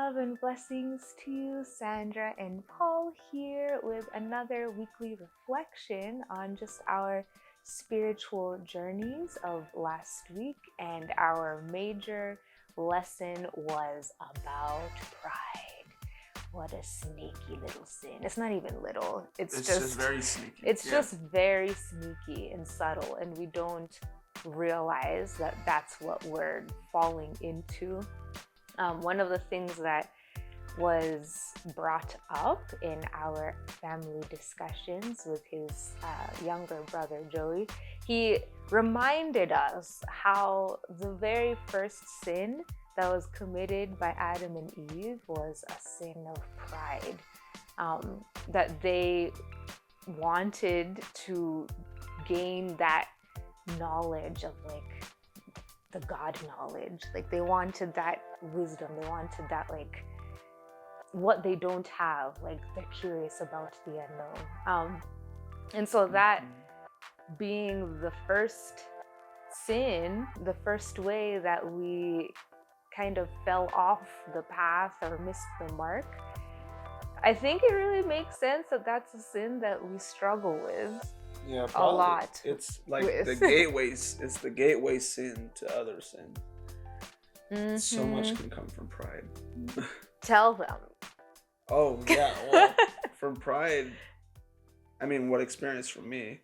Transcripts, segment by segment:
Love and blessings to you, Sandra and Paul, here with another weekly reflection on just our spiritual journeys of last week. And our major lesson was about pride. What a sneaky little sin. It's not even little. It's just very sneaky. It's just very sneaky and subtle, and we don't realize that that's what we're falling into. One of the things that was brought up in our family discussions with his younger brother Joey, he reminded us how the very first sin that was committed by Adam and Eve was a sin of pride. That they wanted to gain that knowledge of like the God knowledge. Like they wanted that wisdom. They wanted that like what they don't have. Like they're curious about the unknown. And so that being the first sin, the first way that we kind of fell off the path or missed the mark, I think it really makes sense that that's a sin that we struggle with. Yeah, a lot. It's like the gateway. It's the gateway sin to other sin. So much can come from pride. Tell them. Oh yeah, well, from pride. I mean, what experience from me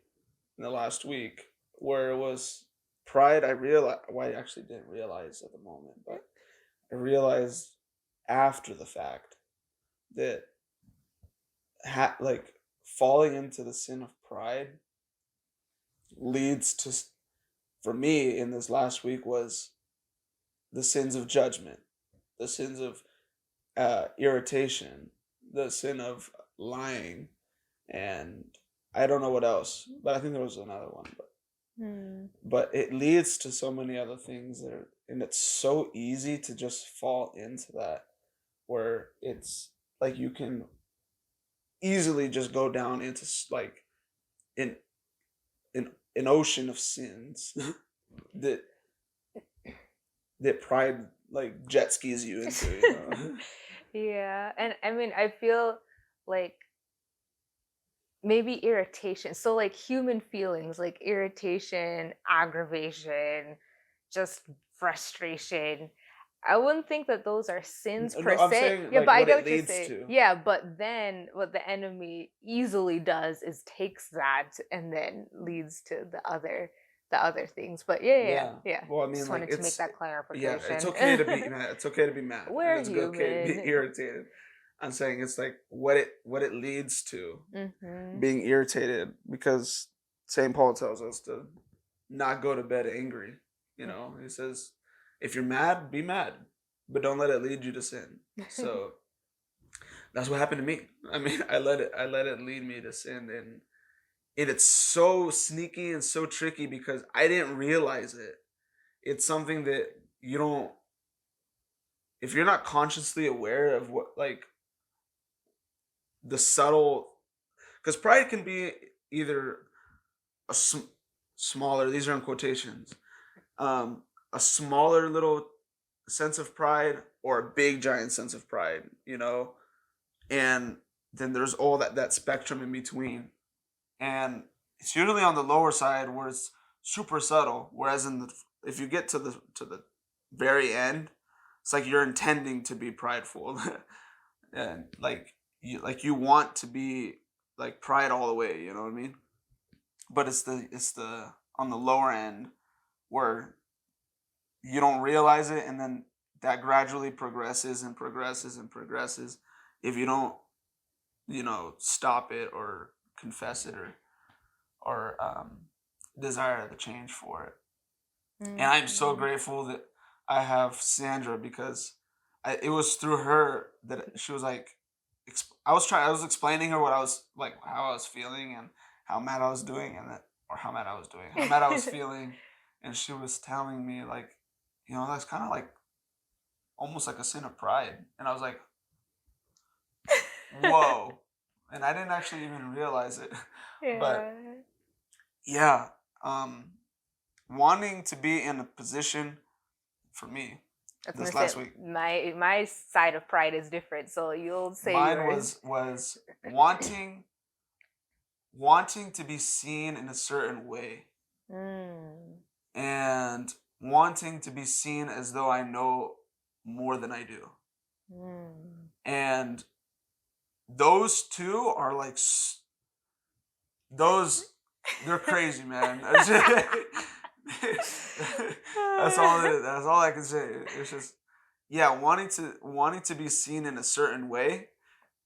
in the last week, where it was pride. I realized. Well, I actually didn't realize at the moment, but I realized after the fact that like falling into the sin of pride leads to, for me in this last week, was the sins of judgment, the sins of irritation, the sin of lying, and I don't know what else, but I think there was another one, but it leads to so many other things and it's so easy to just fall into that, where it's like you can easily just go down into like an ocean of sins that pride like jet skis you into, you know? Yeah, and I mean, I feel like maybe irritation. So like human feelings, like irritation, aggravation, just frustration. I wouldn't think that those are sins per I'm se. saying, Yeah, like, but I what get it what you're leads saying. to. Yeah, but then what the enemy easily does is takes that and then leads to the other things. But yeah. Well, I mean, Just like, wanted to make that clarification. yeah, it's okay to be mad. It's okay to be mad. We're and it's okay to be human. irritated. I'm saying it's like what it leads to, being irritated, because St. Paul tells us to not go to bed angry. You know, he says, if you're mad, be mad, but don't let it lead you to sin. So that's what happened to me. I mean, I let it lead me to sin, and it's so sneaky and so tricky because I didn't realize it. It's something that you don't, if you're not consciously aware of what, like, the subtle, because pride can be either a smaller, these are in quotations, a smaller little sense of pride or a big giant sense of pride, you know? And then there's all that spectrum in between. And it's usually on the lower side where it's super subtle, whereas if you get to the very end, it's like you're intending to be prideful. And like you want to be like pride all the way, you know what I mean? But it's the on the lower end where you don't realize it, and then that gradually progresses and progresses and progresses if you don't, stop it or confess it or desire the change for it. And I'm so grateful that I have Sandra, because it was through her that she was like, I was explaining her what I was like, how I was feeling and how mad I was doing, how mad I was feeling, and she was telling me like, that's kind of like almost like a sin of pride, and I was like, whoa, and I didn't actually even realize it, but yeah, wanting to be in a position, for me, I was this gonna last say week. my side of pride is different, so you'll say Mine yours. was wanting to be seen in a certain way, and wanting to be seen as though I know more than I do. And those two are like they're crazy, man. That's all it is. That's all I can say. It's just, yeah, wanting to be seen in a certain way,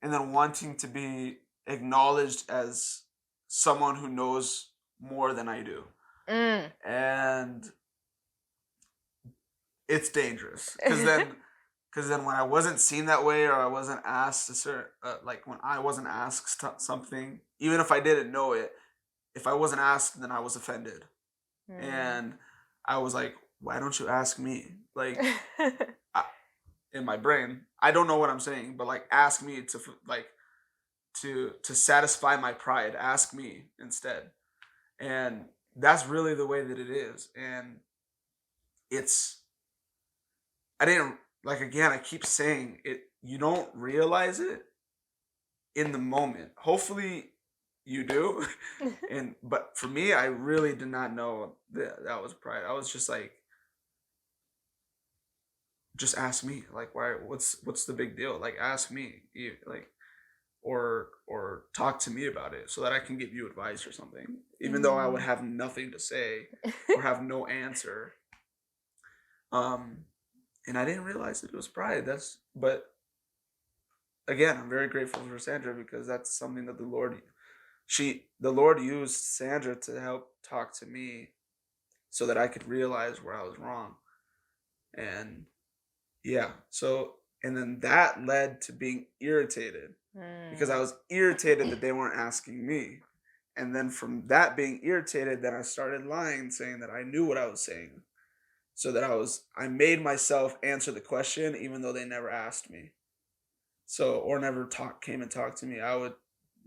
and then wanting to be acknowledged as someone who knows more than I do. And it's dangerous because then when I wasn't seen that way, or I wasn't asked a certain like when I wasn't asked something, even if I didn't know it, if I wasn't asked, then I was offended. And I was like, why don't you ask me? Like, in my brain, I don't know what I'm saying, but like, ask me to like to satisfy my pride. Ask me instead. And that's really the way that it is. And it's, I didn't, like, again, I keep saying it, you don't realize it in the moment. Hopefully you do. But for me, I really did not know that was pride. I was just like, just ask me. Like, why, what's the big deal? Like, ask me. You, like, or talk to me about it so that I can give you advice or something. Even though I would have nothing to say or have no answer. And I didn't realize that it was pride. But again, I'm very grateful for Sandra, because that's something that the Lord used Sandra to help talk to me so that I could realize where I was wrong. And yeah, so, and then that led to being irritated, because I was irritated that they weren't asking me. And then from that being irritated, then I started lying, saying that I knew what I was saying. So that I made myself answer the question even though they never asked me. So, or never came and talked to me. I would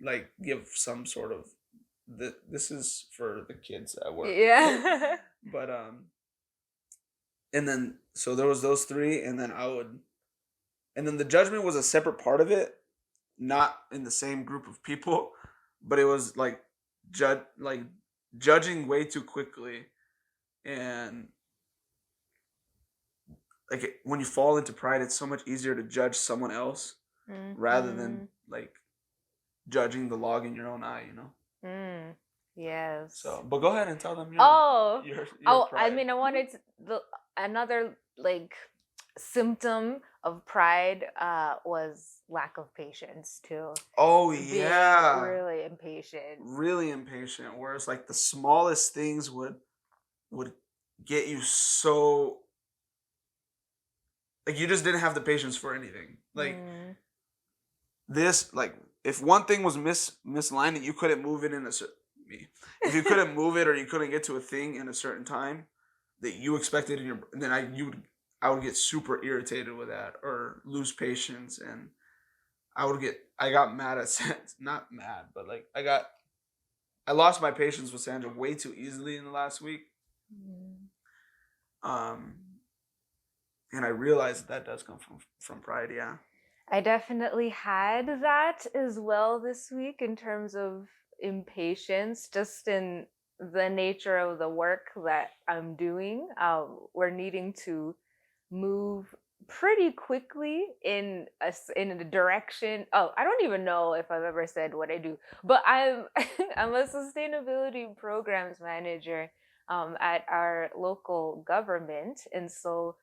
like give some sort of, this is for the kids at work. Yeah. But and then so there was those three, and then and then the judgment was a separate part of it, not in the same group of people, but it was like judging way too quickly. And like, when you fall into pride, it's so much easier to judge someone else rather than like judging the log in your own eye, you know? Yes. So, but go ahead and tell them your pride. I mean, I wanted another like symptom of pride was lack of patience too. Oh yeah. Really impatient. Really impatient. Where it's like the smallest things would get you so, like, you just didn't have the patience for anything. Like this, like, if one thing was misaligned and you couldn't move it if you couldn't move it, or you couldn't get to a thing in a certain time that you expected then I would get super irritated with that, or lose patience. And I got mad at not mad, but like I lost my patience with Sandra way too easily in the last week. And I realized that does come from pride. Yeah. I definitely had that as well this week, in terms of impatience, just in the nature of the work that I'm doing. We're needing to move pretty quickly in a direction. Oh, I don't even know if I've ever said what I do, but I'm I'm a sustainability programs manager at our local government. And so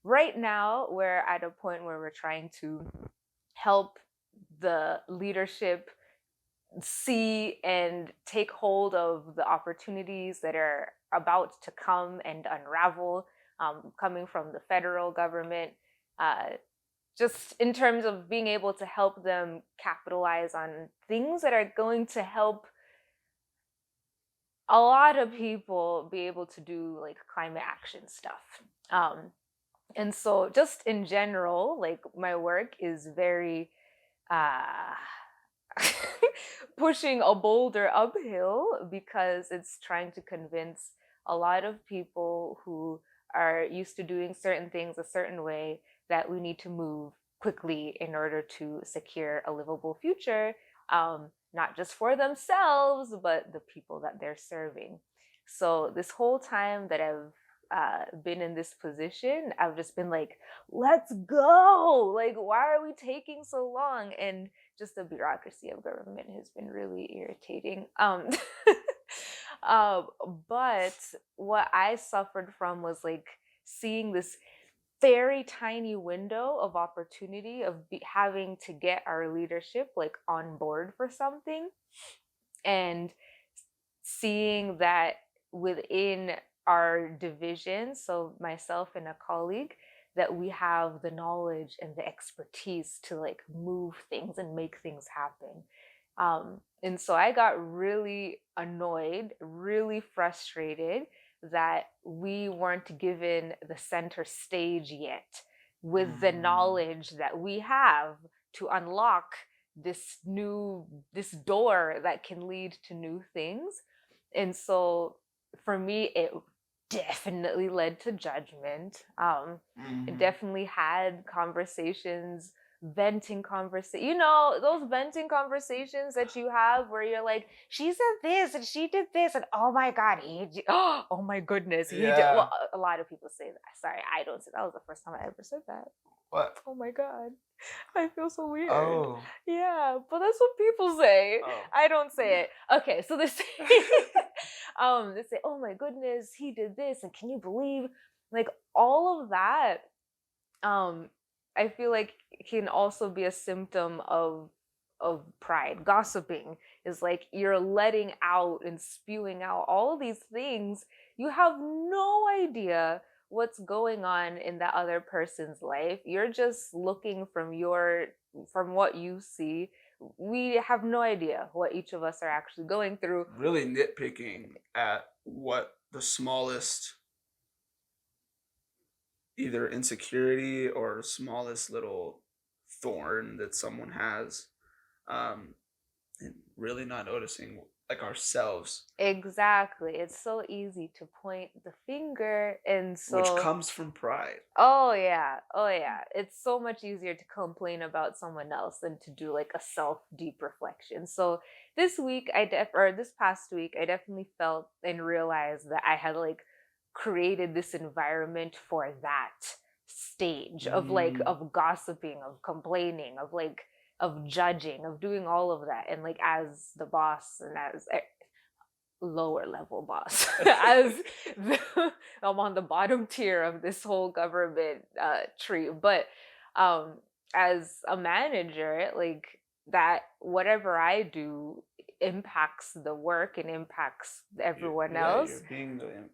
right now we're at a point where we're trying to help the leadership see and take hold of the opportunities that are about to come and unravel, coming from the federal government, just in terms of being able to help them capitalize on things that are going to help a lot of people be able to do like climate action stuff. And so just in general, like, my work is very pushing a boulder uphill, because it's trying to convince a lot of people who are used to doing certain things a certain way, that we need to move quickly in order to secure a livable future, not just for themselves, but the people that they're serving. So this whole time that I've been in this position, I've just been like, let's go. Like, why are we taking so long? And just the bureaucracy of government has been really irritating. uh, but what I suffered from was like seeing this very tiny window of opportunity of having to get our leadership like on board for something, and seeing that within our division, so myself and a colleague, that we have the knowledge and the expertise to like move things and make things happen. And so I got really annoyed, really frustrated that we weren't given the center stage yet with the knowledge that we have to unlock this door that can lead to new things. And so for me, it definitely led to judgment. It definitely had conversations, venting conversation, those venting conversations that you have where you're like, she said this and she did this, and oh my god, oh my goodness, he did. Well, a lot of people say that. Sorry, I don't say that. Was the first time I ever said that. What? Oh my god, I feel so weird. Oh. Yeah, but that's what people say. Oh. I don't say it. Okay, so they say, they say, oh my goodness, he did this, and can you believe, like, all of that, I feel like can also be a symptom of pride. Gossiping is like you're letting out and spewing out all these things. You have no idea what's going on in that other person's life. You're just looking from what you see. We have no idea what each of us are actually going through. Really nitpicking at what the smallest either insecurity or smallest little thorn that someone has, and really not noticing like ourselves. Exactly. It's so easy to point the finger, and so which comes from pride. Oh yeah. It's so much easier to complain about someone else than to do like a self deep reflection. So this past week, I definitely felt and realized that I had like created this environment for that stage of like of gossiping, of complaining, of judging, of doing all of that. And like as the boss and as lower level boss, as I'm on the bottom tier of this whole government tree, but as a manager, like that whatever I do impacts the work and impacts everyone else. You're being the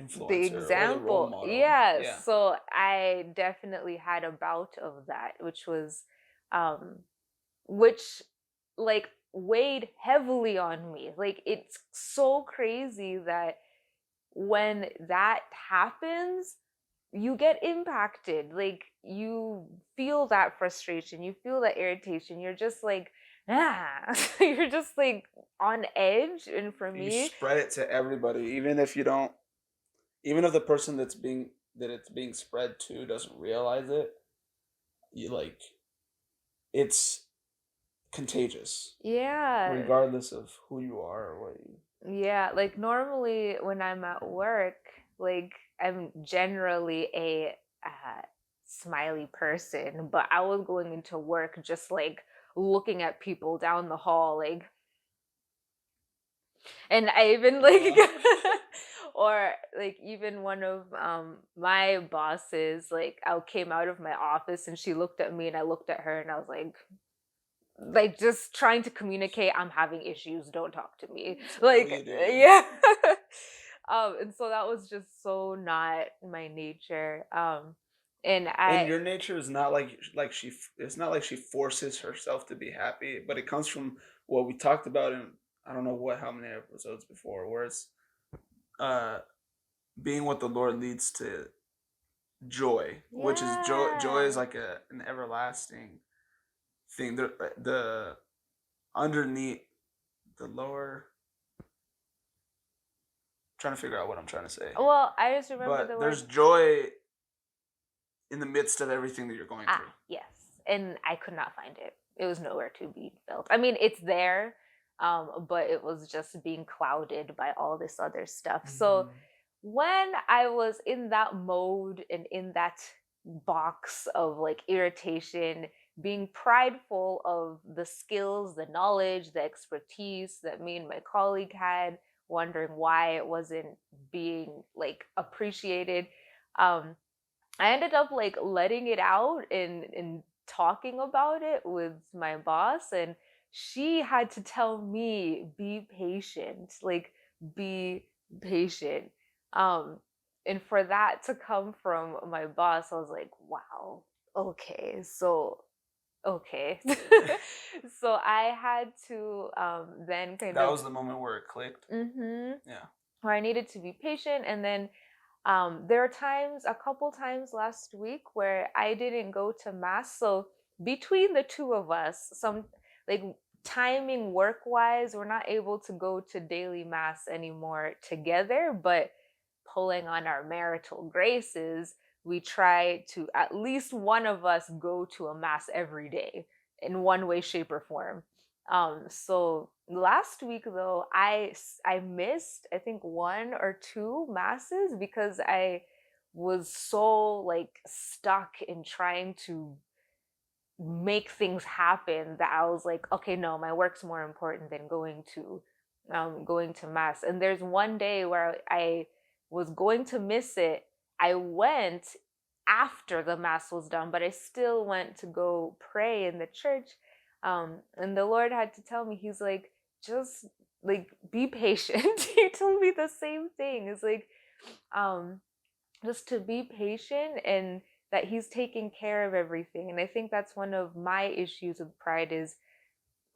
influencer, the example, or the role model. Yeah. So I definitely had a bout of that, which was which like weighed heavily on me. Like it's so crazy that when that happens, you get impacted. Like you feel that frustration, you feel that irritation. You're just like, you're just like on edge. And for me, you spread it to everybody, even if the person that it's being spread to doesn't realize it. You like, it's contagious. Yeah. Regardless of who you are or what you. Yeah, like normally when I'm at work, like I'm generally a smiley person, but I was going into work just like looking at people down the hall, like, and I even like, or like even one of my bosses, like I came out of my office and she looked at me and I looked at her and I was like just trying to communicate, I'm having issues, don't talk to me, like, yeah. And so that was just so not my nature. And your nature is not it's not like she forces herself to be happy, but it comes from what we talked about in I don't know how many episodes before, where it's being what the Lord leads to joy, which is joy is like an everlasting thing. The underneath the lower, I'm trying to figure out what I'm trying to say. Well, I just remember But the there's word. joy in the midst of everything that you're going through. Yes. And I could not find it. It was nowhere to be felt. I mean, it's there, but it was just being clouded by all this other stuff. So when I was in that mode and in that box of like irritation, being prideful of the skills, the knowledge, the expertise that me and my colleague had, wondering why it wasn't being like appreciated, I ended up like letting it out and talking about it with my boss, and she had to tell me, be patient, like be patient. Um and for that to come from my boss, I was like, wow, okay. Okay. So I had to then kind That of was the moment where it clicked. Yeah. where I needed to be patient. And then there are times, a couple times last week, where I didn't go to mass. So between the two of us, some like timing work wise, we're not able to go to daily mass anymore together, but pulling on our marital graces, we try to at least one of us go to a mass every day in one way, shape, or form. So last week though, I missed, I think, one or two masses because I was so like stuck in trying to make things happen that I was like, okay, no, my work's more important than going to mass. And there's one day where I was going to miss it. I went after the mass was done, but I still went to go pray in the church. And the Lord had to tell me, he's like, just like be patient. He told me the same thing. It's like, just to be patient, and that he's taking care of everything. And I think that's one of my issues with pride is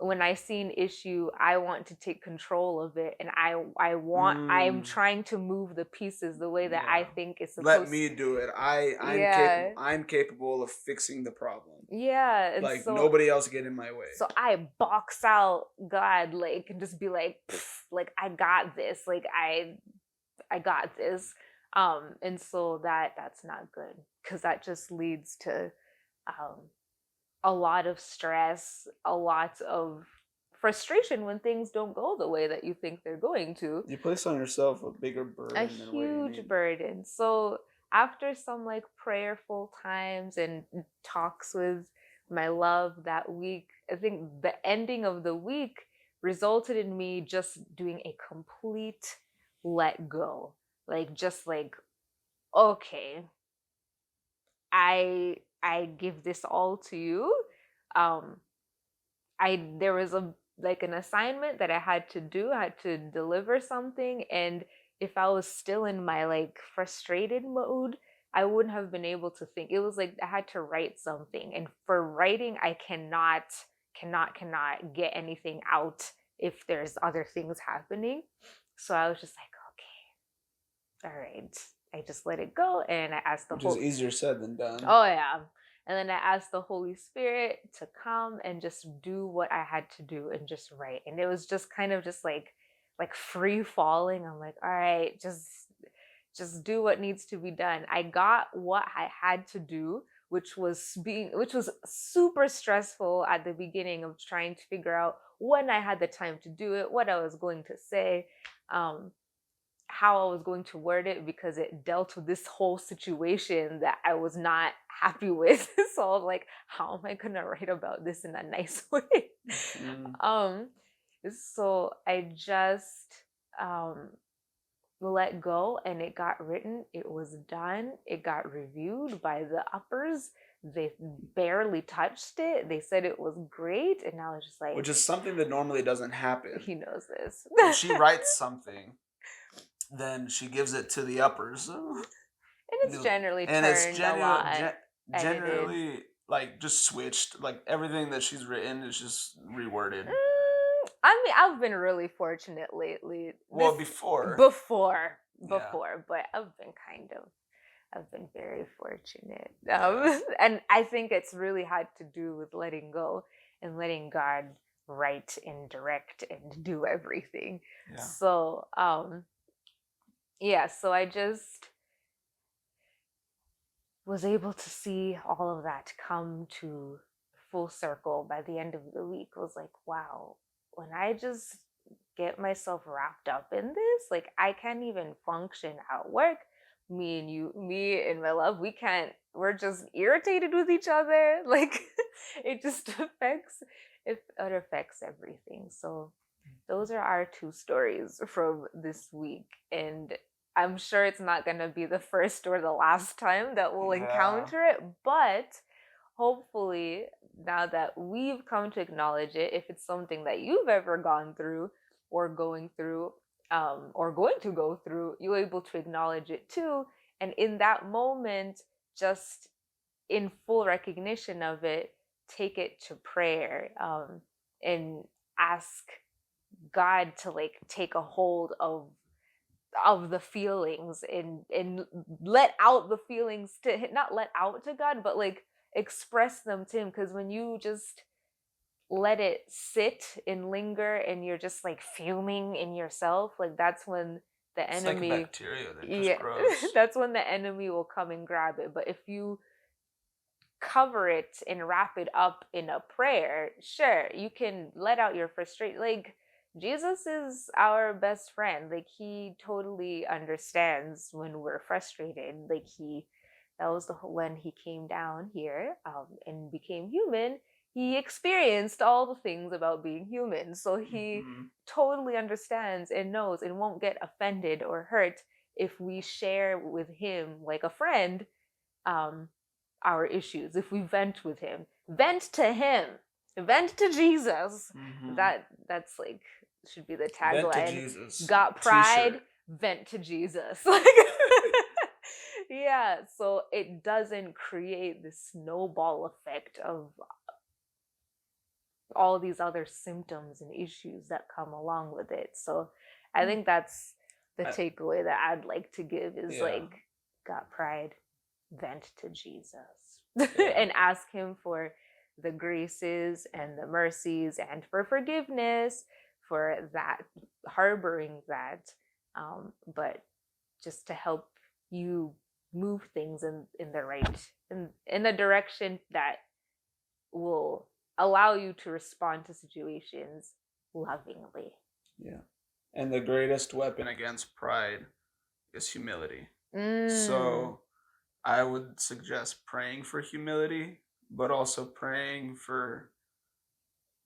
when I see an issue, I want to take control of it, and I'm trying to move the pieces the way that I think is supposed. Let me do it. I'm capable of fixing the problem. Yeah, and like so, nobody else get in my way. So I box out God, like, and just be like, like I got this, like I got this. And so that's not good, because that just leads to a lot of stress, a lot of frustration when things don't go the way that you think they're going to. You place on yourself a bigger burden, a huge burden. So after some like prayerful times and talks with my love that week, I think the ending of the week resulted in me just doing a complete let go. Like, just like, okay, I give this all to you. There was an assignment that I had to do. I had to deliver something, and if I was still in my like frustrated mode, I wouldn't have been able to think. It was like I had to write something, and for writing, I cannot get anything out if there's other things happening. So I was just like, all right, I just let it go, and I asked Which is easier said than done. Oh yeah. And then I asked the Holy Spirit to come and just do what I had to do and just write. And it was just kind of just like free falling. I'm like, all right, just do what needs to be done. I got what I had to do, which was super stressful at the beginning of trying to figure out when I had the time to do it, what I was going to say, how I was going to word it, because it dealt with this whole situation that I was not happy with. So I was like, how am I gonna write about this in a nice way? So I just let go, and it got written. It was done. It got reviewed by the uppers. They barely touched it. They said it was great, and I was just like, which is something that normally doesn't happen. He knows this. When she writes something, then she gives it to the uppers, and it's generally a lot. Generally like just switched. Like everything that she's written is just reworded. I mean, I've been really fortunate lately. Well, before, but I've been very fortunate. And I think it's really had to do with letting go and letting God write and direct and do everything. Yeah. So, yeah, so I just was able to see all of that come to full circle by the end of the week. I was like, wow, when I just get myself wrapped up in this, like I can't even function at work. Me and my love, we're just irritated with each other. Like it just it affects everything. So those are our two stories from this week. And I'm sure it's not going to be the first or the last time that we'll encounter it, but hopefully, now that we've come to acknowledge it, if it's something that you've ever gone through or going through, or going to go through, you're able to acknowledge it too. And in that moment, just in full recognition of it, take it to prayer, and ask God to like take a hold of the feelings, and let out the feelings, to not let out to God, but like express them to him. Because when you just let it sit and linger and you're just like fuming in yourself, like that's when the enemy, like bacteria that just grows. That's when the enemy will come and grab it. But if you cover it and wrap it up in a prayer, sure, you can let out your frustration. Like Jesus is our best friend. Like he totally understands when we're frustrated. Like that was when he came down here, and became human. He experienced all the things about being human. So he totally understands and knows and won't get offended or hurt if we share with him like a friend, our issues. If we vent with him, vent to him, vent to Jesus. That's like should be the tagline. Vent to Jesus. Got pride, T-shirt. Vent to Jesus. Yeah, so it doesn't create this snowball effect of all these other symptoms and issues that come along with it. So I think that's the takeaway that I'd like to give is like, got pride, vent to Jesus. And ask him for the graces and the mercies and for forgiveness for that, harboring that, but just to help you move things in the right, in a direction that will allow you to respond to situations lovingly. Yeah. And the greatest weapon against pride is humility. So I would suggest praying for humility, but also praying for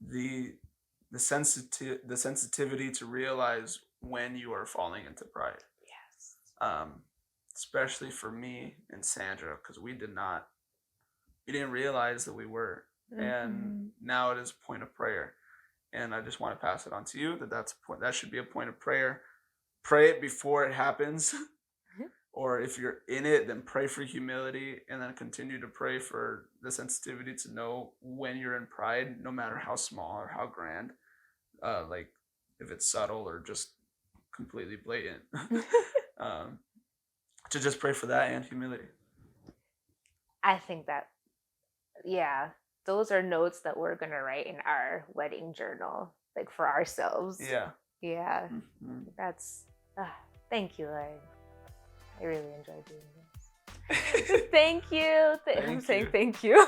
the sensitivity to realize when you are falling into pride. Yes. Especially for me and Sandra, because we didn't realize that we were. And now it is a point of prayer. And I just want to pass it on to you that should be a point of prayer. Pray it before it happens. Or if you're in it, then pray for humility, and then continue to pray for the sensitivity to know when you're in pride, no matter how small or how grand, like if it's subtle or just completely blatant. To just pray for that and humility. I think that, those are notes that we're going to write in our wedding journal, like for ourselves. Yeah. That's, thank you, Lord. I really enjoyed doing this. Thank you. I'm saying thank you.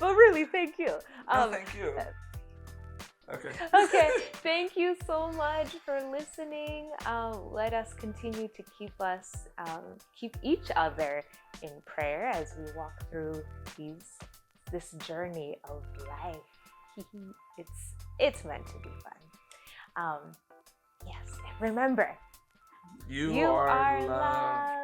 But really, thank you. Thank you. Okay. Thank you so much for listening. Let us continue to keep each other in prayer as we walk through this journey of life. It's meant to be fun. Yes. Remember, you are loved.